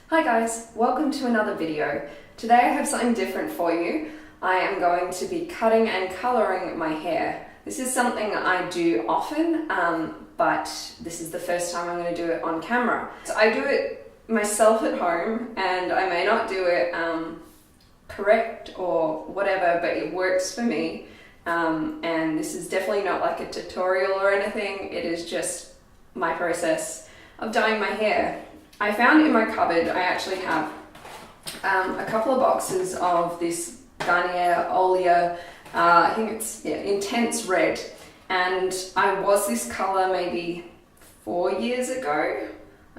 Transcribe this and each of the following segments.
Hi guys, welcome to another video. Today I have something different for you. I am going to be cutting and colouring my hair. This is something I do often, but this is the first time I'm going to do it on camera. So I do it myself at home, and I may not do it correct or whatever, but it works for me. And this is definitely not like a tutorial or anything. It is just my process of dyeing my hair. I found in my cupboard, I actually have a couple of boxes of this Garnier Olia, I think it's Intense Red, and I was this colour maybe 4 years ago,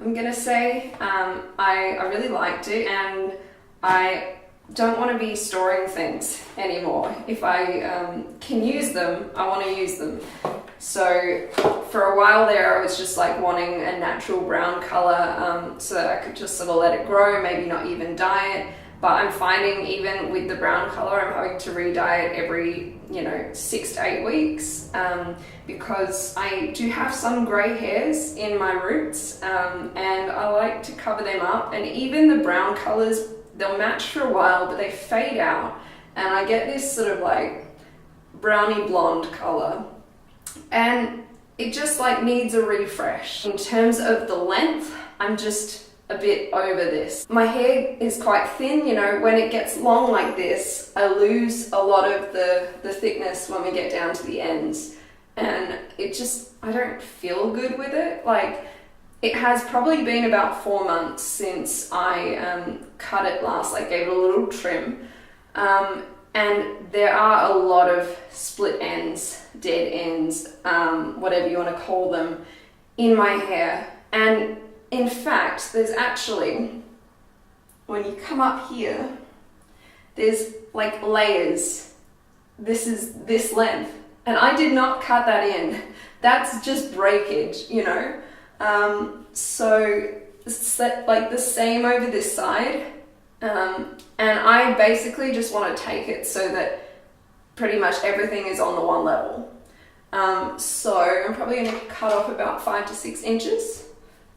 I'm gonna say. I really liked it, and I don't want to be storing things anymore. If I can use them, I want to use them. So for a while there, I was just like wanting a natural brown color, so that I could just sort of let it grow, maybe not even dye it. But I'm finding even with the brown color, I'm having to re-dye it every 6 to 8 weeks, because I do have some grey hairs in my roots, and I like to cover them up. And even the brown colors, they'll match for a while, but they fade out, and I get this sort of like browny blonde color, and it just like needs a refresh. In terms of the length, I'm just a bit over this. My hair is quite thin, when it gets long like this, I lose a lot of the thickness when we get down to the ends, and I don't feel good with it. Like, it has probably been about 4 months since I cut it last. I gave it a little trim, and there are a lot of split ends, dead ends, whatever you want to call them, in my hair. And in fact, there's actually, when you come up here, there's like layers. This is this length, and I did not cut that in. That's just breakage, so it's like the same over this side, and I basically just want to take it so that pretty much everything is on the one level. So I'm probably going to cut off about 5 to 6 inches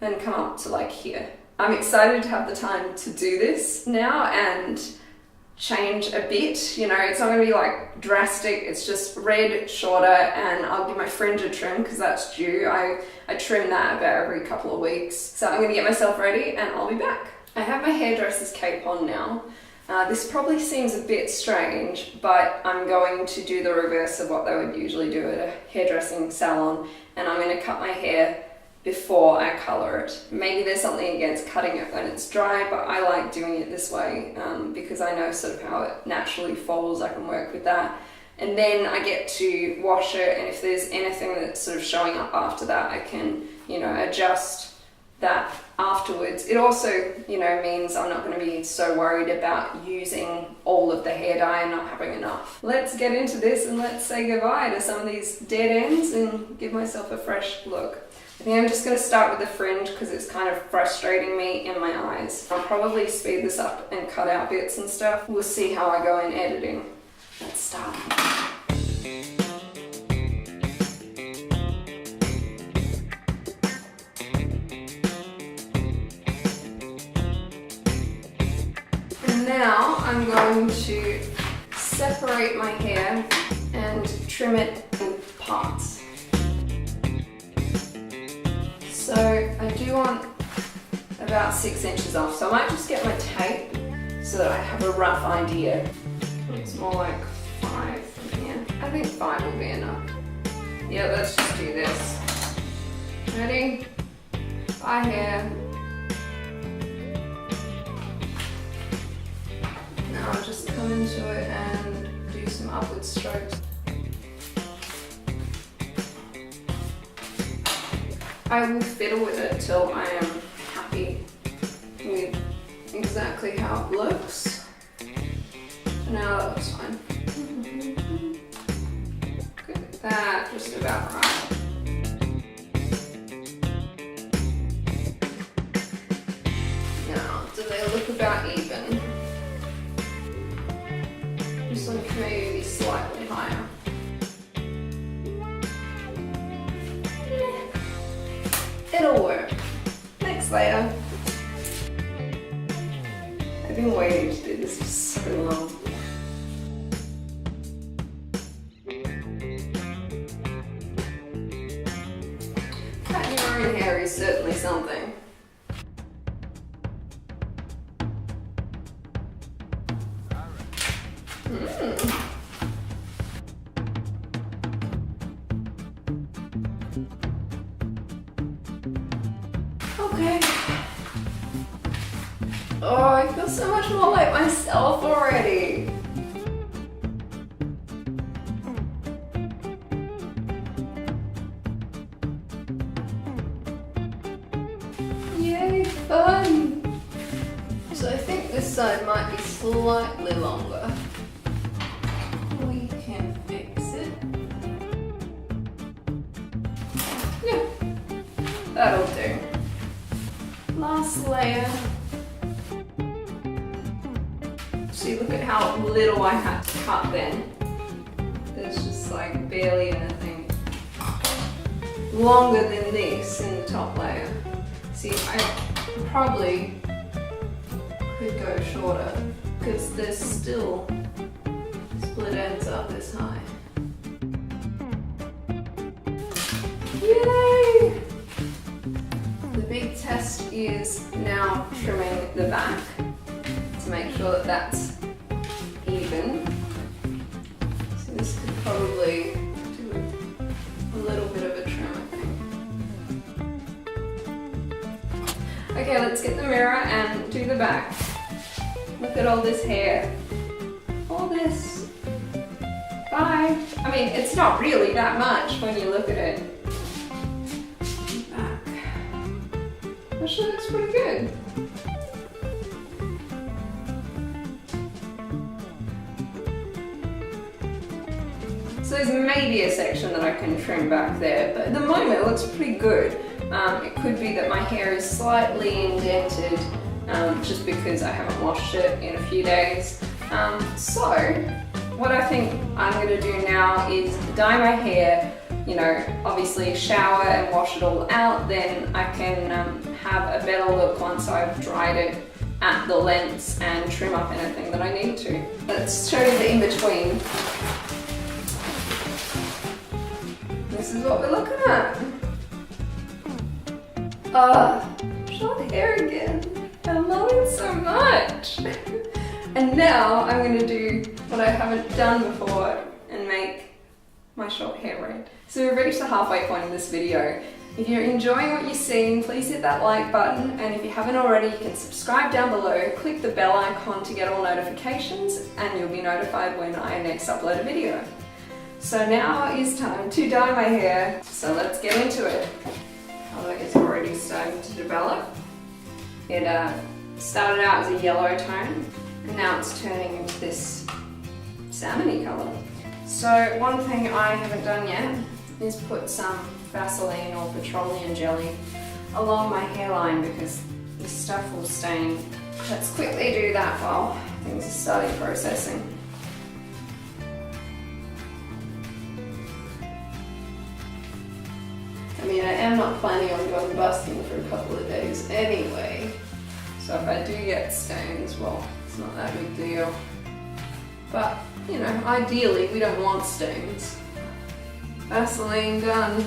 and come up to like here. I'm excited to have the time to do this now and change a bit. It's not going to be like drastic. It's just red, shorter, and I'll give my fringe a trim because that's due. I trim that about every couple of weeks. So I'm going to get myself ready and I'll be back. I have my hairdresser's cape on now. This probably seems a bit strange, but I'm going to do the reverse of what they would usually do at a hairdressing salon, and I'm going to cut my hair before I colour it. Maybe there's something against cutting it when it's dry, but I like doing it this way because I know sort of how it naturally falls. I can work with that. And then I get to wash it, and if there's anything that's sort of showing up after that, I can, adjust that afterwards. It also, means I'm not going to be so worried about using all of the hair dye and not having enough. Let's get into this and let's say goodbye to some of these dead ends and give myself a fresh look. I think I'm just going to start with the fringe because it's kind of frustrating me in my eyes. I'll probably speed this up and cut out bits and stuff. We'll see how I go in editing. Let's start. And now I'm going to separate my hair and trim it in parts. So I do want about 6 inches off, so I might just get my tape so that I have a rough idea. It's more like 5 from here. I think 5 will be enough. Yeah, let's just do this. Ready? Bye hair. Now I'll just come into it and do some upward strokes. I will fiddle with it till I am happy with exactly how it looks. So now that looks fine. Good, that just about right. Now, do they look about even? This one can maybe be slightly higher. It'll work. Next layer. I've been waiting to do this for so long. Cutting your own hair is certainly something. Okay. Oh, I feel so much more like myself already. Yay, fun! So I think this side might be slightly longer. We can fix it. Yeah, that'll do. Last layer. See, look at how little I had to cut then. There's just like barely anything longer than this in the top layer. See, I probably could go shorter because there's still split ends up this high. Yay! The big test is now trimming the back to make sure that that's even. So this could probably do a little bit of a trim, I think. Okay, let's get the mirror and do the back. Look at all this hair. All this. Bye. I mean, it's not really that much when you look at it. Back. Actually looks pretty good. So there's maybe a section that I can trim back there, but at the moment it looks pretty good. It could be that my hair is slightly indented just because I haven't washed it in a few days. So what I think I'm going to do now is dye my hair, you know, obviously shower and wash it all out, then I can have a better look once I've dried it at the lengths and trim up anything that I need to. Let's show you the in-between. This is what we're looking at. Short hair again. I love it so much. And now I'm going to do what I haven't done before and make my short hair red. So we've reached the halfway point in this video. If you're enjoying what you're seeing, please hit that like button, and if you haven't already, you can subscribe down below, click the bell icon to get all notifications, and you'll be notified when I next upload a video. So now is time to dye my hair, so let's get into it. Color is already starting to develop. It started out as a yellow tone, and now it's turning into this salmon-y colour. So one thing I haven't done yet is put some Vaseline or petroleum jelly along my hairline because this stuff will stain. Let's quickly do that while things are starting processing. I mean, I am not planning on going busking for a couple of days anyway, so if I do get stains, well, it's not that big deal. But, you know, ideally we don't want stains. Vaseline done.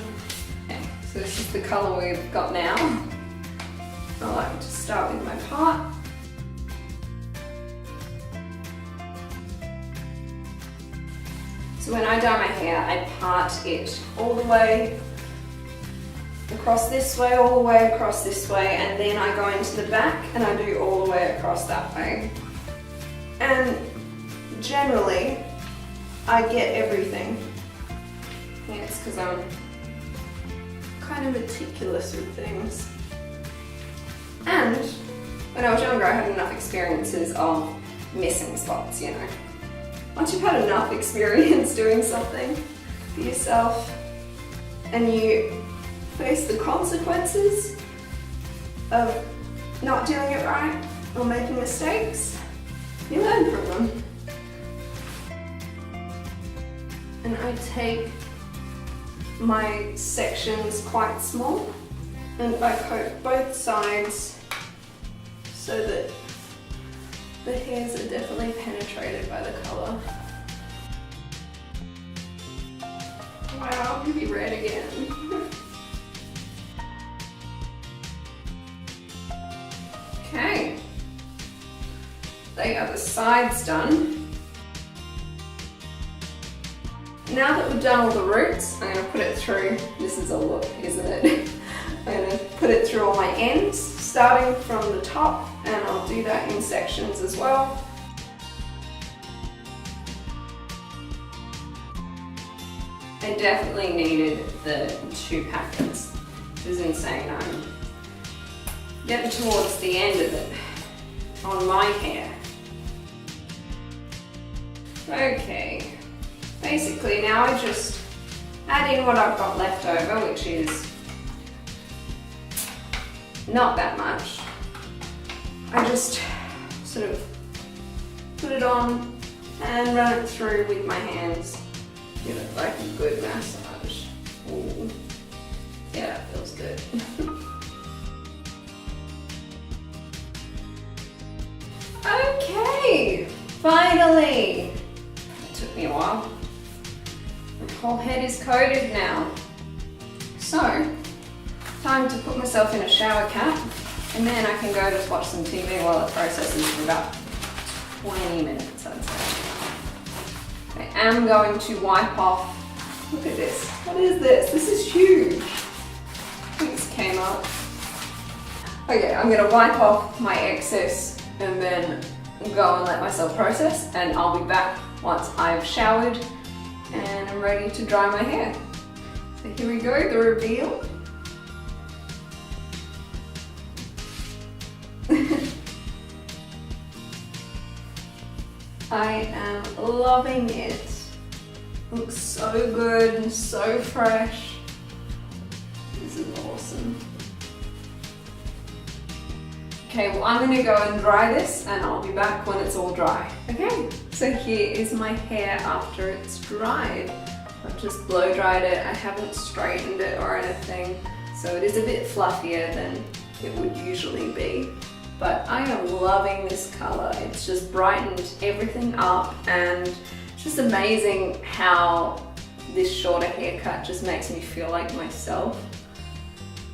Okay, so this is the colour we've got now. I like to start with my part. So when I dye my hair, I part it all the way across this way, all the way across this way, and then I go into the back and I do all the way across that way. And generally, I get everything. Yeah, it's because I'm kind of meticulous with things. And when I was younger, I had enough experiences of missing spots, you know. Once you've had enough experience doing something for yourself and you face the consequences of not doing it right or making mistakes, you learn from them. And I take my sections quite small and I coat both sides so that The hairs are definitely penetrated by the colour. Wow, I'm gonna be red again. Okay. They are the sides done. Now that we've done all the roots, I'm going to put it through. This is a look, isn't it? I'm going to put it through all my ends, starting from the top, and I'll do that in sections as well. I definitely needed the 2 packets, which is insane. I'm getting towards the end of it on my hair. Okay, basically now I just add in what I've got left over, which is not that much. I just sort of put it on and run it through with my hands. Give it like a good massage. Ooh. Yeah, that feels good. Okay, finally. It took me a while. My whole head is coated now. So, time to put myself in a shower cap, and then I can go just watch some TV while it processes for about 20 minutes, I'd say. I am going to wipe off. Look at this. What is this? This is huge. Things came up. Okay, I'm gonna wipe off my excess and then go and let myself process, and I'll be back once I've showered and I'm ready to dry my hair. So here we go, the reveal. I am loving it. Looks so good and so fresh. This is awesome. Okay, well I'm gonna go and dry this and I'll be back when it's all dry. Okay, so here is my hair after it's dried. I've just blow dried it. I haven't straightened it or anything, so it is a bit fluffier than it would usually be. But I am loving this color. It's just brightened everything up, and it's just amazing how this shorter haircut just makes me feel like myself.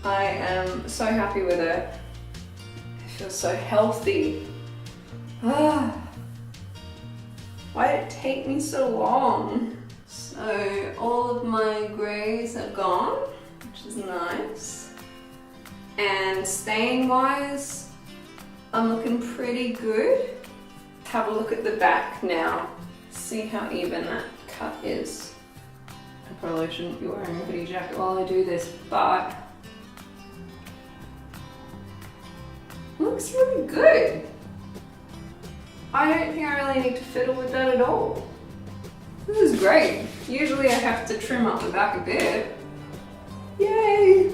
I am so happy with it. It feels so healthy. Why did it take me so long? So all of my grays are gone, which is nice. And stain wise, I'm looking pretty good. Have a look at the back now. See how even that cut is. I probably shouldn't be wearing a hoodie jacket while I do this, but looks really good. I don't think I really need to fiddle with that at all. This is great. Usually I have to trim up the back a bit. Yay!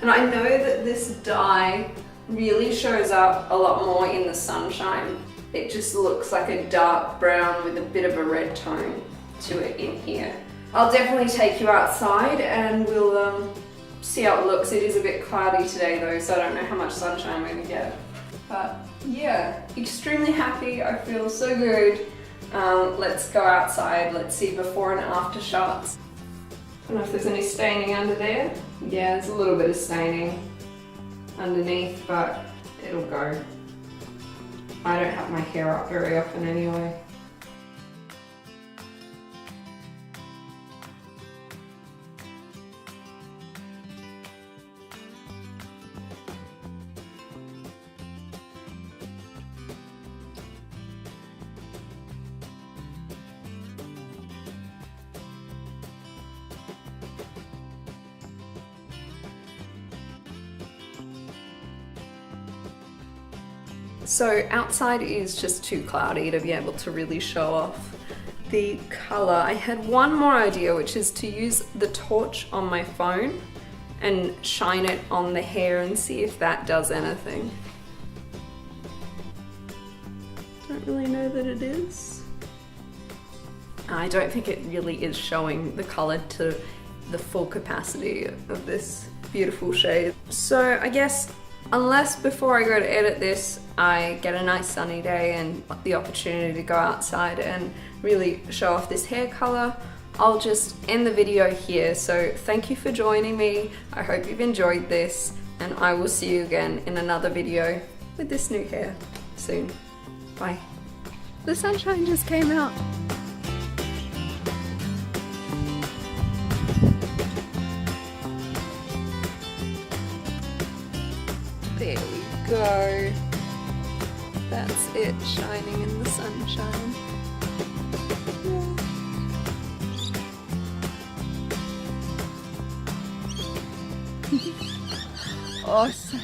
And I know that this dye really shows up a lot more in the sunshine. It just looks like a dark brown with a bit of a red tone to it in here. I'll definitely take you outside and we'll see how it looks. It is a bit cloudy today though, so I don't know how much sunshine we're gonna get. But yeah, extremely happy. I feel so good. Let's go outside. Let's see before and after shots. I don't know if there's any staining under there. Yeah, there's a little bit of staining underneath, but it'll go. I don't have my hair up very often anyway. So outside is just too cloudy to be able to really show off the color. I had one more idea, which is to use the torch on my phone and shine it on the hair and see if that does anything. Don't really know that it is. I don't think it really is showing the color to the full capacity of this beautiful shade. So I guess unless before I go to edit this, I get a nice sunny day and the opportunity to go outside and really show off this hair color, I'll just end the video here. So thank you for joining me. I hope you've enjoyed this, and I will see you again in another video with this new hair soon. Bye. The sunshine just came out. There we go. That's it, shining in the sunshine. Awesome.